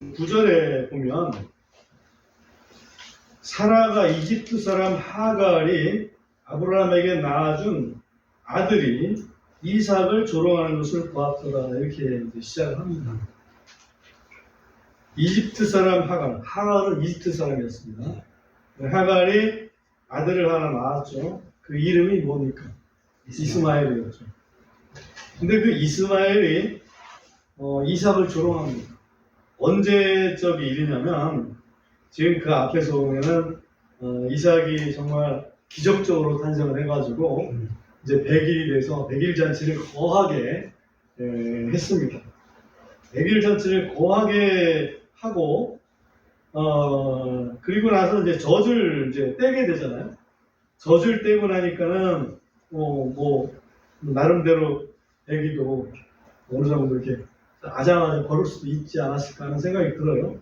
9절에 보면 사라가 이집트 사람 하갈이 아브라함에게 낳아준 아들이 이삭을 조롱하는 것을 보았더라, 이렇게 이제 시작을 합니다. 이집트 사람 하갈은 이집트 사람이었습니다. 하갈이 아들을 하나 낳았죠. 그 이름이 뭡니까? 이스마엘이었죠. 근데 그 이스마엘이 이삭을 조롱합니다. 언제적인 일이냐면 지금 그 앞에서 보면은 이삭이 정말 기적적으로 탄생을 해가지고 이제 100일이 돼서 100일 잔치를 거하게 했습니다. 100일 잔치를 거하게 하고 그리고 나서 이제 젖을 이제 떼게 되잖아요. 젖을 떼고 나니까는 나름대로 애기도 어느 정도 이렇게 아장아장 걸을 수도 있지 않았을까 하는 생각이 들어요.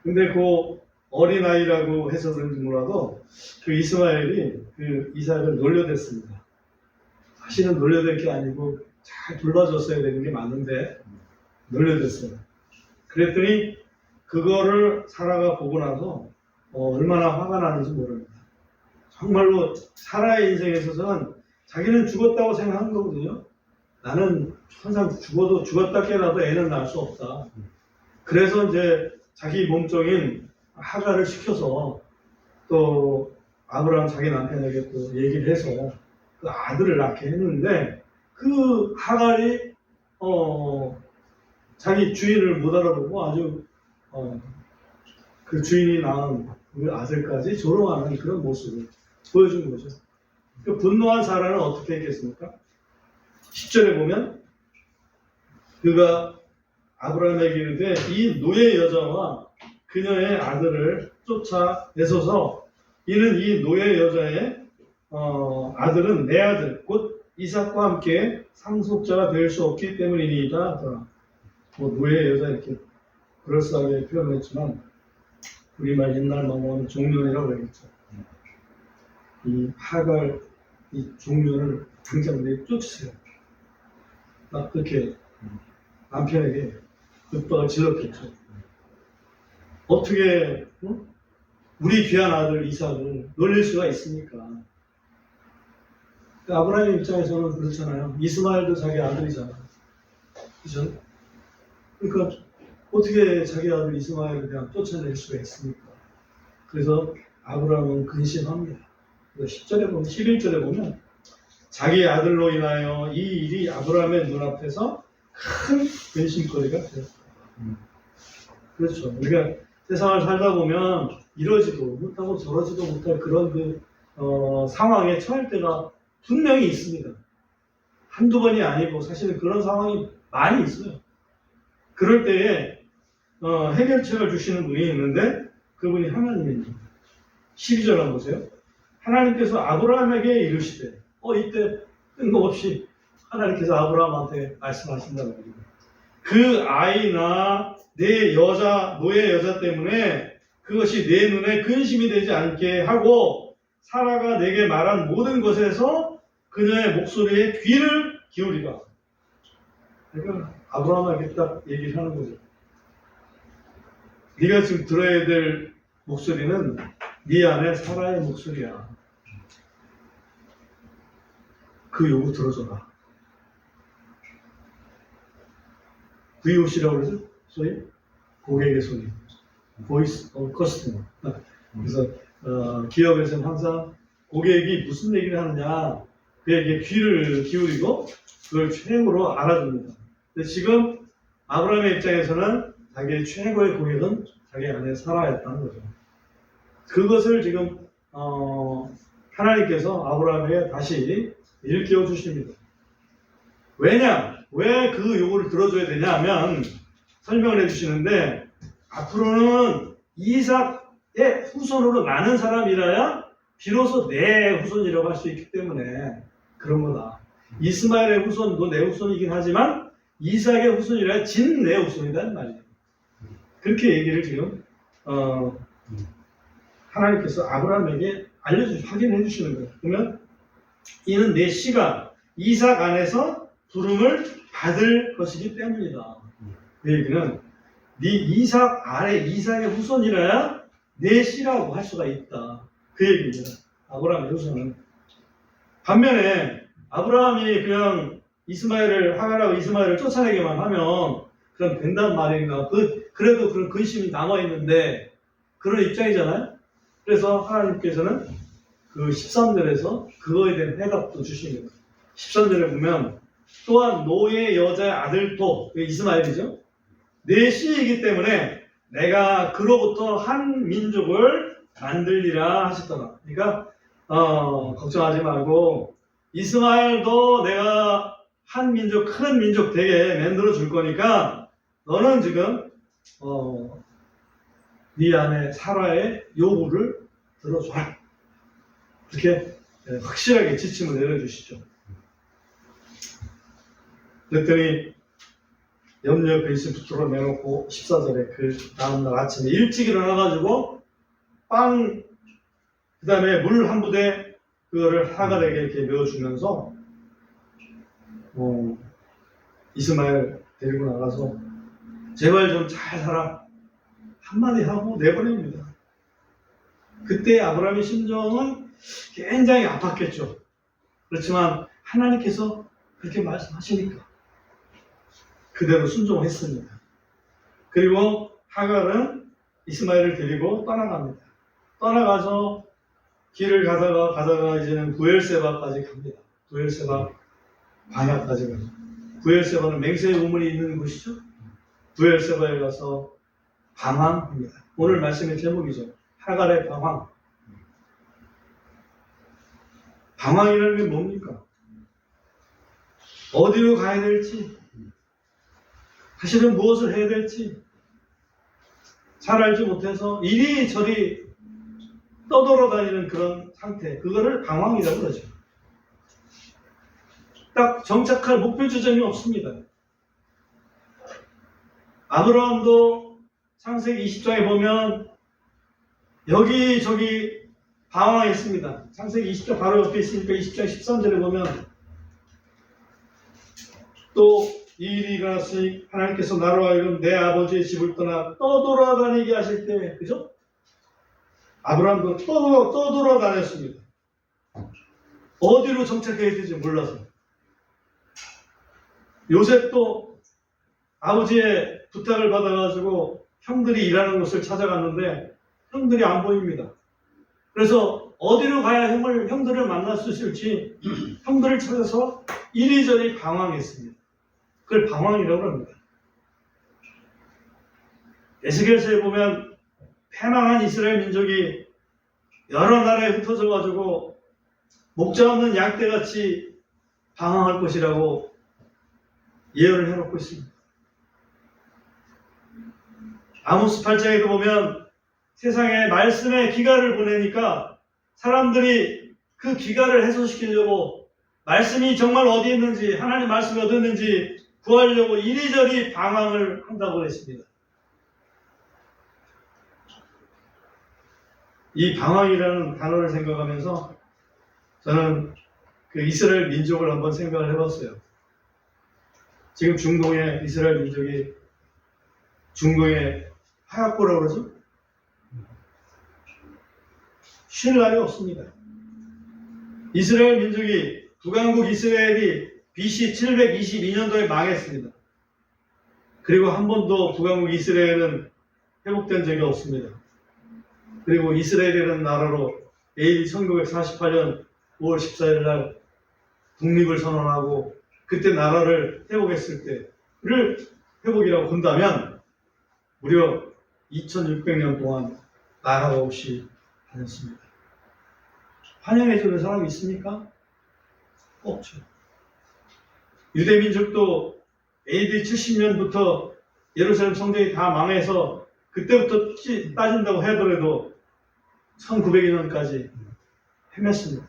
근데 그 어린아이라고 해서 그런지 몰라도 그 이스마엘이 그 이삭을 놀려댔습니다. 사실은 놀려댈 게 아니고 잘 돌봐줬어야 되는 게 맞는데 놀려댔어요. 그랬더니 그거를 사라가 보고 나서 얼마나 화가 나는지 모릅니다. 정말로 사라의 인생에 있어서는 자기는 죽었다고 생각한 거거든요. 나는 항상 죽었다 깨라도 애는 낳을 수 없다. 그래서 이제 자기 몸종인 하갈을 시켜서 또 아브라함 자기 남편에게 또 얘기를 해서 그 아들을 낳게 했는데 그 하갈이 자기 주인을 못 알아보고 아주 그 주인이 낳은 그 아들까지 조롱하는 그런 모습을 보여준 거죠. 그 분노한 사라는 어떻게 했겠습니까? 10절에 보면 그가 아브라함에게 이르되 이 노예 여자와 그녀의 아들을 쫓아내소서. 이는 이 노예 여자의 아들은 내 아들 곧 이삭과 함께 상속자가 될 수 없기 때문이니이다. 노예 여자 이렇게 그럴싸하게 표현했지만 우리말 옛날 말로 종년이라고 했죠. 이 하갈 이 종년을 당장 내쫓으세요. 막 그렇게 남편에게 윽박을 질렀겠죠. 어떻게 우리 귀한 아들 이삭을 놀릴 수가 있습니까? 아브라함 입장에서는 그렇잖아요. 이스마엘도 자기 아들이잖아요. 그죠? 그러니까 어떻게 자기 아들 이스마엘을 그냥 쫓아낼 수가 있습니까? 그래서 아브라함은 근심합니다. 10절에 보면, 11절에 보면 자기 아들로 인하여 이 일이 아브라함의 눈앞에서 큰 근심거리가 되었다. 그렇죠. 우리가 세상을 살다 보면 이러지도 못하고 저러지도 못할 그런 상황에 처할 때가 분명히 있습니다. 한두 번이 아니고 사실은 그런 상황이 많이 있어요. 그럴 때에 해결책을 주시는 분이 있는데 그분이 하나님입니다. 12절 한번 보세요. 하나님께서 아브라함에게 이르시되 이때 뜬금없이 하나님께서 아브라함한테 말씀하신다는 거예요. 그 아이나 내 노예 여자 때문에 그것이 내 눈에 근심이 되지 않게 하고 사라가 내게 말한 모든 것에서 그녀의 목소리에 귀를 기울이라. 그러니까 아브라함에게 딱 얘기를 하는 거죠. 네가 지금 들어야 될 목소리는 네 안에 사라의 목소리야. 그 요구 들어줘라. VOC라고 그러죠? 소위 고객의 소리, Voice of Customer. 그래서 기업에서는 항상 고객이 무슨 얘기를 하느냐 그에게 귀를 기울이고 그걸 최고로 알아줍니다. 근데 지금 아브라함의 입장에서는 자기의 최고의 고객은 자기 안에 사라였다는 거죠. 그것을 지금 하나님께서 아브라함에게 다시 일깨워 주십니다. 왜냐? 왜 그 요구를 들어줘야 되냐 하면 설명을 해주시는데 앞으로는 이삭의 후손으로 나는 사람이라야 비로소 내 후손이라고 할 수 있기 때문에 그런 거다. 이스마엘의 후손도 내 후손이긴 하지만 이삭의 후손이라야 진 내 후손이라는 말이에요. 그렇게 얘기를 지금 하나님께서 아브라함에게 확인해 주시는 거예요. 그러면 이는 내 씨가 이삭 안에서 부름을 받을 것이기 때문이다. 그 얘기는 네 이삭 아래 이삭의 후손이라야 내 씨라고 할 수가 있다. 그 얘기입니다. 아브라함의 후손은. 반면에 아브라함이 그냥 하갈하고 이스마엘을 쫓아내기만 하면 그럼 된단 말인가. 그래도 그런 근심이 남아있는데 그런 입장이잖아요. 그래서 하나님께서는 그 13절에서 그거에 대한 해답도 주십니다. 13절에 보면 또한 노예 여자의 아들도 이스마엘이죠. 내 씨이기 때문에 내가 그로부터 한 민족을 만들리라 하셨더라. 그러니까 걱정하지 말고 이스마엘도 내가 한 민족, 큰 민족 되게 만들어 줄 거니까 너는 지금 네 안에 사라의 요구를 들어줘라. 이렇게 확실하게 지침을 내려주시죠. 그랬더니 염려 베이스 붙들어 내놓고 14절에 그 다음날 아침에 일찍 일어나가지고 그 다음에 물 한 부대 그거를 하갈에게 이렇게 메워주면서 이스마엘 데리고 나가서 제발 좀 잘 살아 한마디 하고 내보냅니다. 그때 아브라함의 심정은 굉장히 아팠겠죠. 그렇지만 하나님께서 그렇게 말씀하시니까 그대로 순종했습니다. 그리고 하갈은 이스마엘을 데리고 떠나갑니다. 떠나가서 길을 가다가 이제는 부엘세바까지 갑니다. 부엘세바 광야까지 가죠. 부엘세바는 맹세의 우물이 있는 곳이죠. 부엘세바에 가서 방황합니다. 오늘 말씀의 제목이죠. 하갈의 방황. 방황이라는 게 뭡니까? 어디로 가야 될지, 사실은 무엇을 해야 될지 잘 알지 못해서 이리저리 떠돌아다니는 그런 상태, 그거를 방황이라고 그러죠. 딱 정착할 목표 지점이 없습니다. 아브라함도 창세기 20장에 보면 여기저기 방황했습니다. 창세기 20장 바로 옆에 있으니까 20장 13절에 보면 또 이 일이 일어났으니 하나님께서 나로 하여금 내 아버지의 집을 떠나 떠돌아다니게 하실 때, 그죠? 아브라함도 떠돌아다녔습니다. 어디로 정착해야 될지 몰라서. 요셉도 아버지의 부탁을 받아가지고 형들이 일하는 곳을 찾아갔는데 형들이 안 보입니다. 그래서 어디로 가야 형들을 만날 수 있을지 형들을 찾아서 이리저리 방황했습니다. 그걸 방황이라고 합니다. 에스겔서에 보면 패망한 이스라엘 민족이 여러 나라에 흩어져 가지고 목자 없는 양떼같이 방황할 것이라고 예언을 해놓고 있습니다. 아모스 8장에도 보면 세상에 말씀의 기갈을 보내니까 사람들이 그 기갈을 해소시키려고 말씀이 정말 어디 있는지, 하나님 말씀이 어디 있는지 구하려고 이리저리 방황을 한다고 했습니다. 이 방황이라는 단어를 생각하면서 저는 그 이스라엘 민족을 한번 생각을 해봤어요. 지금 중동의 이스라엘 민족이 중동의 하얗고라고 그러죠? 쉴 날이 없습니다. 이스라엘 민족이 북왕국 이스라엘이 BC 722년도에 망했습니다. 그리고 한 번도 북왕국 이스라엘은 회복된 적이 없습니다. 그리고 이스라엘이라는 나라로 AD 1948년 5월 14일 날 독립을 선언하고 그때 나라를 회복했을 때를 회복이라고 본다면 무려 2600년 동안 나라가 없이 다녔습니다. 환영해주는 사람이 있습니까? 없죠. 유대민족도 AD 70년부터 예루살렘 성전이 다 망해서 그때부터 따진다고 하더라도 1900년까지 헤맸습니다.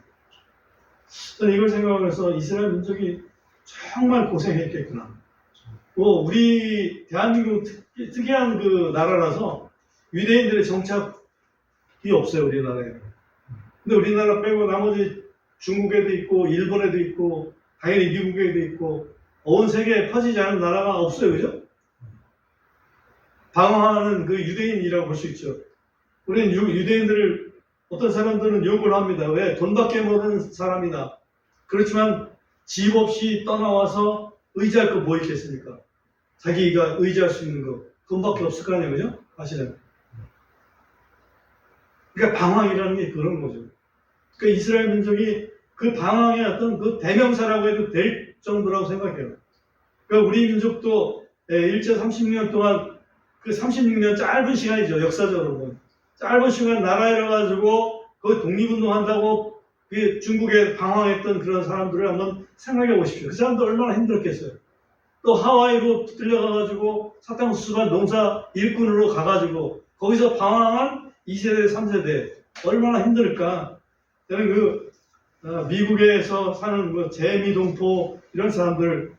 저는 이걸 생각하면서 이스라엘 민족이 정말 고생했겠구나. 우리 대한민국 특이한 그 나라라서 유대인들의 정착이 없어요, 우리나라에. 근데 우리나라 빼고 나머지 중국에도 있고 일본에도 있고 당연히 미국에도 있고 온 세계에 퍼지지 않은 나라가 없어요, 그죠? 방황하는 그 유대인이라고 볼 수 있죠. 우리는 유대인들을 어떤 사람들은 욕을 합니다. 왜? 돈밖에 모르는 사람이다. 그렇지만 집 없이 떠나와서 의지할 거 뭐 있겠습니까? 자기가 의지할 수 있는 거 돈밖에 없을 거 아니에요, 그죠? 사실은. 그러니까 방황이라는 게 그런 거죠. 그러니까 이스라엘 민족이 그 방황의 어떤 그 대명사라고 해도 될 정도라고 생각해요. 그러니까 우리 민족도 일제 36년 동안 그 36년 짧은 시간이죠. 역사적으로. 짧은 시간 나라 잃어가지고 그 독립운동한다고 그 중국에 방황했던 그런 사람들을 한번 생각해 보십시오. 그 사람들 얼마나 힘들었겠어요. 또 하와이로 들려가가지고 사탕수수관 농사 일꾼으로 가가지고 거기서 방황한 2세대, 3세대 얼마나 힘들까. 저는 그 미국에서 사는 그 재미동포 이런 사람들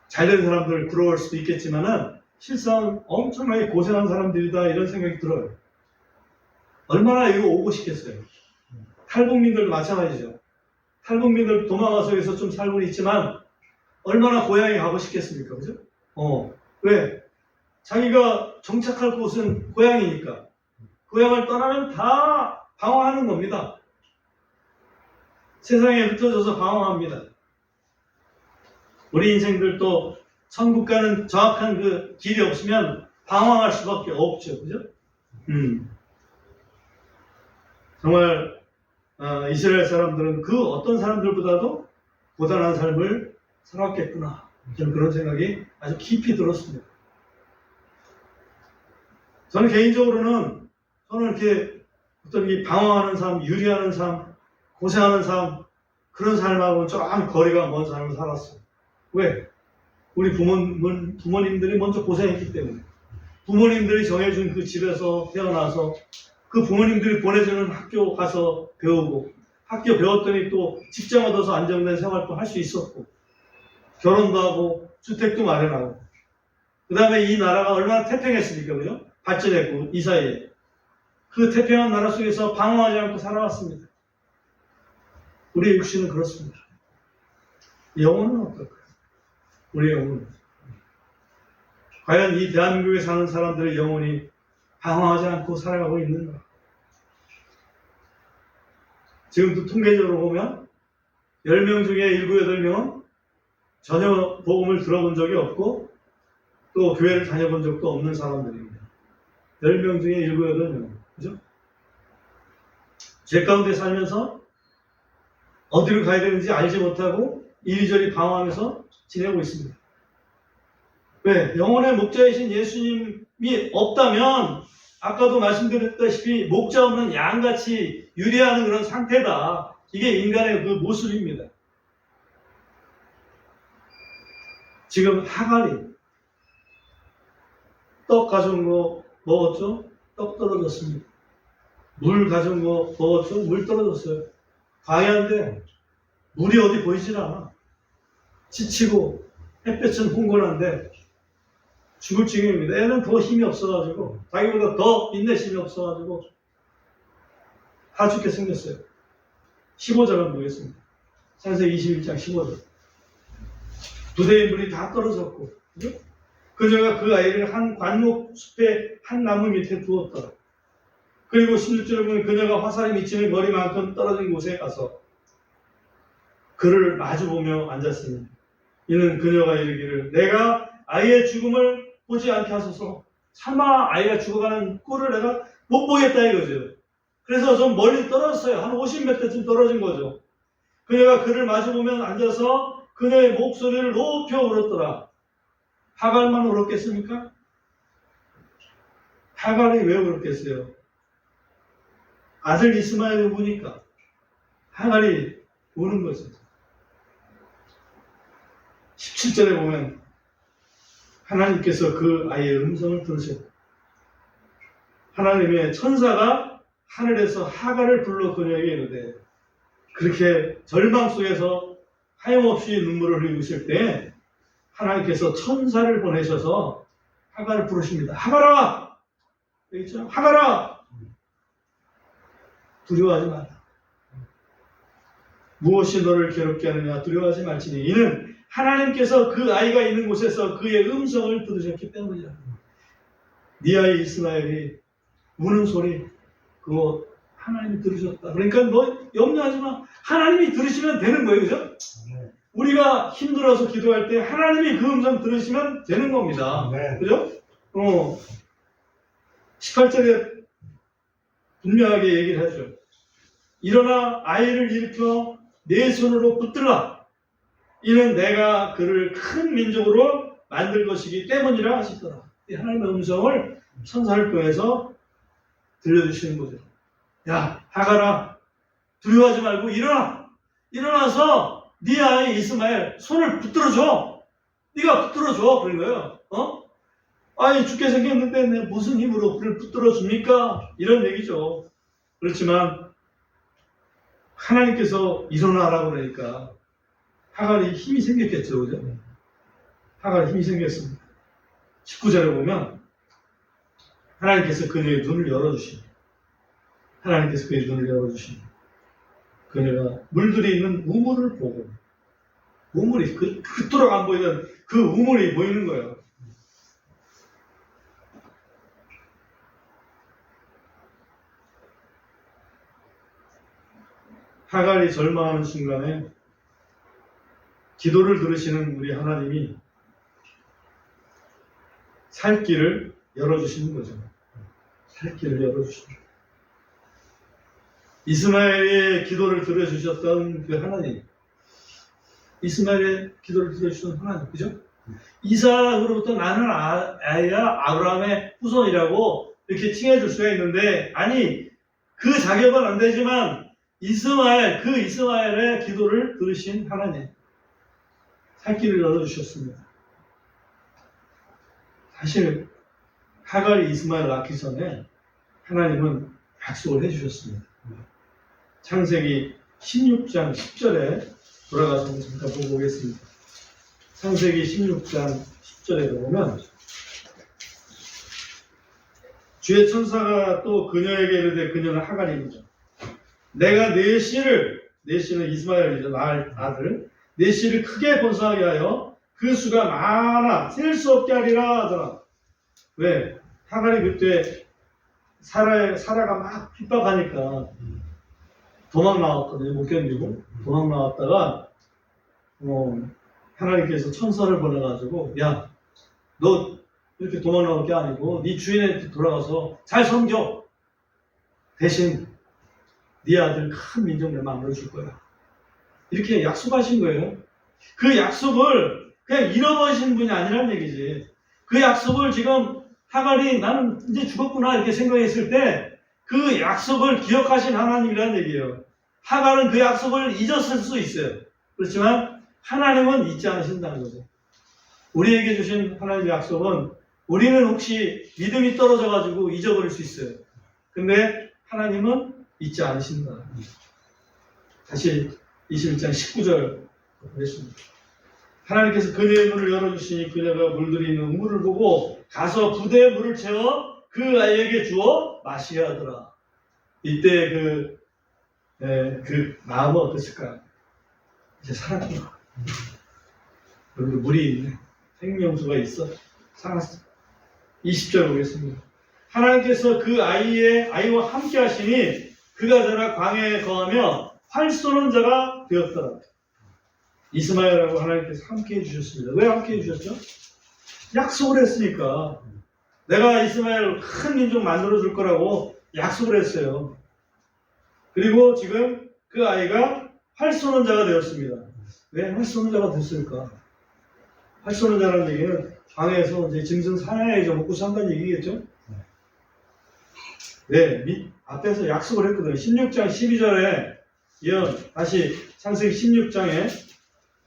잘된 사람들 부러울 수도 있겠지만은 실상 엄청나게 고생한 사람들이다 이런 생각이 들어요. 얼마나 이거 오고 싶겠어요. 탈북민들도 마찬가지죠. 탈북민들 도망가서 여기서 좀 살고는 있지만 얼마나 고향에 가고 싶겠습니까? 그죠? 왜? 자기가 정착할 곳은 고향이니까. 고향을 떠나면 다 방황하는 겁니다. 세상에 흩어져서 방황합니다. 우리 인생들도 천국 가는 정확한 그 길이 없으면 방황할 수밖에 없죠. 그죠? 정말 이스라엘 사람들은 그 어떤 사람들보다도 고단한 삶을 살았겠구나. 저는 그런 생각이 아주 깊이 들었습니다. 저는 개인적으로는 이렇게 어떤 이 방황하는 삶, 유리하는 삶, 고생하는 삶, 그런 삶하고는 좀 거리가 먼 삶을 살았어요. 왜? 우리 부모님들이 먼저 고생했기 때문에. 부모님들이 정해준 그 집에서 태어나서 그 부모님들이 보내주는 학교 가서 배우고 학교 배웠더니 또 직장 얻어서 안정된 생활도 할 수 있었고 결혼도 하고 주택도 마련하고 그 다음에 이 나라가 얼마나 태평했습니까? 그죠? 발전했고 이 사이에 그 태평한 나라 속에서 방황하지 않고 살아왔습니다. 우리의 육신은 그렇습니다. 영혼은 어떨까요? 우리의 영혼은 과연 이 대한민국에 사는 사람들의 영혼이 방황하지 않고 살아가고 있는가? 지금도 통계적으로 보면 10명 중에 7, 8명은 전혀 복음을 들어본 적이 없고 또 교회를 다녀본 적도 없는 사람들입니다. 10명 중에 7, 8명. 그죠? 죄 가운데 살면서 어디로 가야 되는지 알지 못하고 이리저리 방황하면서 지내고 있습니다. 왜? 영혼의 목자이신 예수님이 없다면 아까도 말씀드렸다시피 목자 없는 양같이 유리하는 그런 상태다. 이게 인간의 그 모습입니다. 지금 하갈이 떡 가져온 거 먹었죠? 떡 떨어졌습니다. 물 가져온 거 먹었죠? 물 떨어졌어요. 광야인데 물이 어디 보이질 않아. 지치고 햇볕은 홍곤한데 죽을 지경입니다. 애는 더 힘이 없어가지고 자기보다 더 인내심이 없어가지고 다 죽게 생겼어요. 15절을 보겠습니다. 창세기 21장 15절. 부대의 물이 다 떨어졌고 그죠? 그녀가 그 아이를 한 관목 숲의 한 나무 밑에 두었더라. 그리고 16절에 보면 그녀가 화살이 미치는 거리만큼 떨어진 곳에 가서 그를 마주보며 앉았으니 이는 그녀가 이르기를 내가 아이의 죽음을 보지 않게 하소서. 차마 아이가 죽어가는 꼴을 내가 못 보겠다 이거죠. 그래서 좀 멀리 떨어졌어요. 한 50m쯤 떨어진 거죠. 그녀가 그를 마주보며 앉아서 그녀의 목소리를 높여 울었더라. 하갈만 울었겠습니까? 하갈이 왜 울었겠어요? 아들 이스마엘을 보니까 하갈이 우는 거죠. 17절에 보면 하나님께서 그 아이의 음성을 들으셨고 하나님의 천사가 하늘에서 하갈을 불러 그녀에게 이르되 그렇게 절망 속에서 하염없이 눈물을 흘리실 때 하나님께서 천사를 보내셔서 하갈을 부르십니다. 하갈아! 여기 있죠? 하갈아! 두려워하지 마라. 무엇이 너를 괴롭게 하느냐 두려워하지 말지니 이는 하나님께서 그 아이가 있는 곳에서 그의 음성을 들으셨기 때문이다. 네 아이 이스마엘이 우는 소리 그거 하나님이 들으셨다. 그러니까 너 염려하지 마. 하나님이 들으시면 되는 거예요. 그죠? 네. 우리가 힘들어서 기도할 때 하나님이 그 음성 들으시면 되는 겁니다. 네. 그죠? 18절에 분명하게 얘기를 하죠. 일어나 아이를 일으켜 내 손으로 붙들라. 이는 내가 그를 큰 민족으로 만들 것이기 때문이라 하시더라. 하나님의 음성을 천사를 통해서 들려주시는 거죠. 야, 하가라, 두려워하지 말고 일어나. 일어나서 네 아이 이스마엘 손을 붙들어줘. 네가 붙들어줘. 그런 거예요. 아니 죽게 생겼는데 내 무슨 힘으로 그를 붙들어줍니까? 이런 얘기죠. 그렇지만 하나님께서 일어나라고 그러니까 하갈이 힘이 생겼겠죠. 그죠? 하갈이 힘이 생겼습니다. 19절에 보면 하나님께서 그녀의 눈을 열어주십니다. 하나님께서 그의 눈을 열어주십니다. 그녀가 물들이 있는 우물을 보고 우물이 그토록 안 보이던 그 우물이 보이는 거예요. 하갈이 절망하는 순간에 기도를 들으시는 우리 하나님이 살 길을 열어주시는 거죠. 살 길을 열어주십니다. 이스마엘의 기도를 들어주셨던 그 하나님, 이스마엘의 기도를 들어주셨던 하나님, 그죠? 이삭으로부터 나는 아이야 아브라함의 후손이라고 이렇게 칭해줄 수가 있는데, 아니 그 자격은 안 되지만 그 이스마엘의 기도를 들으신 하나님, 살 길을 열어주셨습니다. 사실 하갈이 이스마엘을 낳기 전에 하나님은 약속을 해주셨습니다. 창세기 16장 10절에 돌아가서 잠깐 보고 오겠습니다. 창세기 16장 10절에 보면 주의 천사가 또 그녀에게 이르되, 그녀는 하갈입니다. 내가 내 씨는 이스마엘이죠. 낳을 아들 내 씨를 크게 번성하게 하여 그 수가 많아 셀 수 없게 하리라 하더라. 왜? 하갈이 그때 사라가 막 핍박하니까 도망 나왔거든요. 못 견디고 도망 나왔다가 하나님께서 천사를 보내가지고, 야, 너 이렇게 도망 나올 게 아니고 네 주인한테 돌아가서 잘 섬겨. 대신 네 아들 큰 민족을 만들어줄 거야. 이렇게 약속하신 거예요. 그 약속을 그냥 잃어버리신 분이 아니란 얘기지. 그 약속을 지금 하갈이 나는 이제 죽었구나 이렇게 생각했을 때 그 약속을 기억하신 하나님이라는 얘기예요. 하갈은 그 약속을 잊었을 수 있어요. 그렇지만 하나님은 잊지 않으신다는 거죠. 우리에게 주신 하나님의 약속은 우리는 혹시 믿음이 떨어져가지고 잊어버릴 수 있어요. 근데 하나님은 잊지 않으신다. 다시 21장 19절 보겠습니다. 하나님께서 그녀의 눈을 열어주시니 그녀가 물들이 있는 우물을 보고 가서 부대에 물을 채워 그 아이에게 주어 마시게 하더라. 이때 그 마음은 어땠을까요? 이제 살았구나. 여기 물이 있네. 생명수가 있어. 살았어. 20절 보겠습니다. 하나님께서 그 아이와 함께 하시니 그가 자라 광야에 거하며 활 쏘는 자가 되었더라. 이스마엘하고 하나님께서 함께 해주셨습니다. 왜 함께 해주셨죠? 약속을 했으니까. 내가 이스마엘 큰 민족 만들어줄 거라고 약속을 했어요. 그리고 지금 그 아이가 활 쏘는 자가 되었습니다. 왜 활 쏘는 자가 됐을까? 활 쏘는 자라는 얘기는 광야에서 이제 짐승 사냥해서 먹고 산다는 얘기겠죠? 네, 앞에서 약속을 했거든요. 16장 12절에 다시 창세기 16장에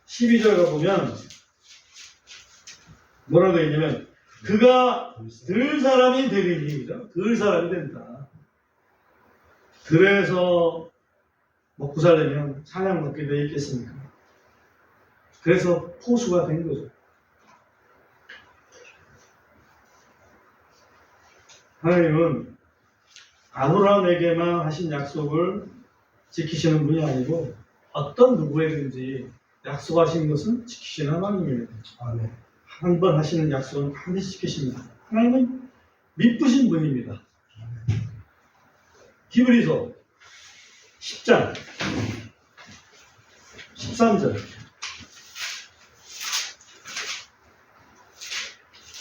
12절 가보면 뭐라고 되어 있냐면 그가 들 사람이 되리니, 들 사람이 된다. 들에서 먹고 살려면 사냥 먹게 되어 있겠습니까? 그래서 포수가 된 거죠. 하나님은 아브라함에게만 하신 약속을 지키시는 분이 아니고 어떤 누구에든지 약속하신 것은 지키시는 하나님입니다. 한 번 하시는 약속은 반드시 지키십니다. 하나님은 미쁘신 분입니다. 히브리서 10장 13절.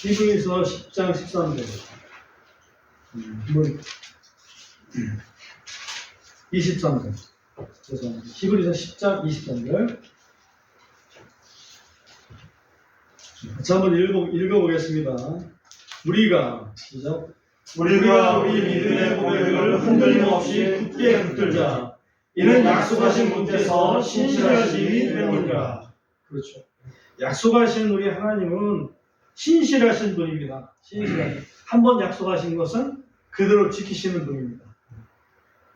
히브리서 10장 13절. 23절. 죄송합니다. 히브리서 10장 23절. 같이 한번 읽어보겠습니다. 우리가 시작. 우리가 우리 믿음의 고백을 흔들림 없이 굳게 붙들자. 이는 약속하신 분께서 신실하시기 때문이라. 그렇죠. 약속하신 우리 하나님은 신실하신 분입니다. 신실하신. 한번 약속하신 것은 그대로 지키시는 분입니다.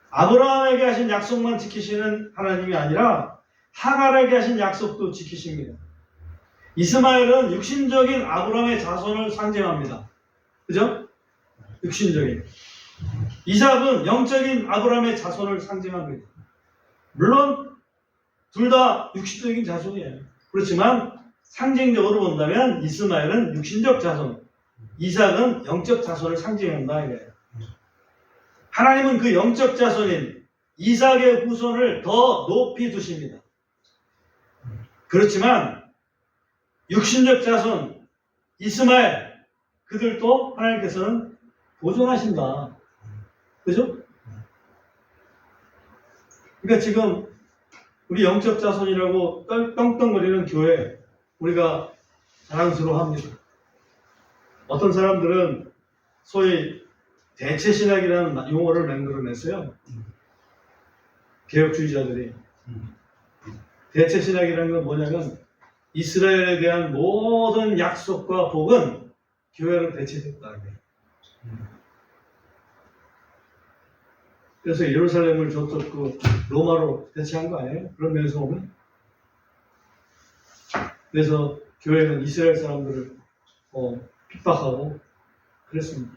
아브라함에게 하신 약속만 지키시는 하나님이 아니라 하갈에게 하신 약속도 지키십니다. 이스마엘은 육신적인 아브라함의 자손을 상징합니다. 그죠? 육신적인. 이삭은 영적인 아브라함의 자손을 상징합니다. 물론 둘 다 육신적인 자손이에요. 그렇지만 상징적으로 본다면 이스마엘은 육신적 자손, 이삭은 영적 자손을 상징한다 이거예요. 하나님은 그 영적 자손인 이삭의 후손을 더 높이 두십니다. 그렇지만 육신적 자손 이스마엘 그들도 하나님께서는 보존하신다. 그죠? 그러니까 지금 우리 영적 자손이라고 떵떵거리는 교회 우리가 자랑스러워합니다. 어떤 사람들은 소위 대체신학이라는 용어를 만들어냈어요. 개혁주의자들이. 대체신학이라는 건 뭐냐면 이스라엘에 대한 모든 약속과 복은 교회로 대체됐다는 거예요. 그래서 예루살렘을 저쪽 그 로마로 대체한 거 아니에요? 그런 면에서 보면. 그래서 교회는 이스라엘 사람들을 핍박하고 그랬습니다.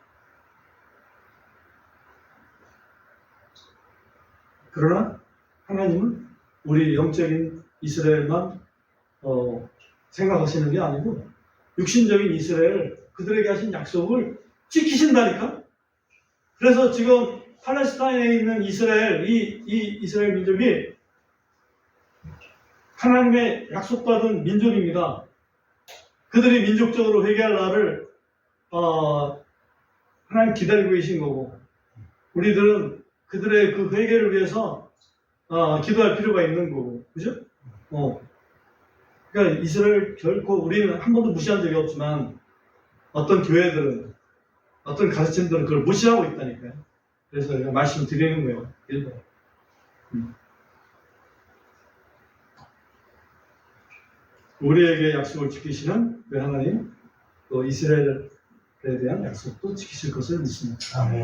그러나 하나님은 우리 영적인 이스라엘만 생각하시는 게 아니고 육신적인 이스라엘 그들에게 하신 약속을 지키신다니까. 그래서 지금 팔레스타인에 있는 이스라엘 이 이스라엘 민족이 하나님의 약속받은 민족입니다. 그들이 민족적으로 회개할 날을 하나님 기다리고 계신 거고 우리들은 그들의 그 회개를 위해서 기도할 필요가 있는 거고, 그죠? 그러니까 이스라엘 결코 우리는 한 번도 무시한 적이 없지만 어떤 교회들은 어떤 가르침들은 그걸 무시하고 있다니까요. 그래서 제가 말씀드리는 거예요. 일본. 우리에게 약속을 지키시는 그 하나님, 또 이스라엘에 대한 약속도 지키실 것을 믿습니다. 아멘.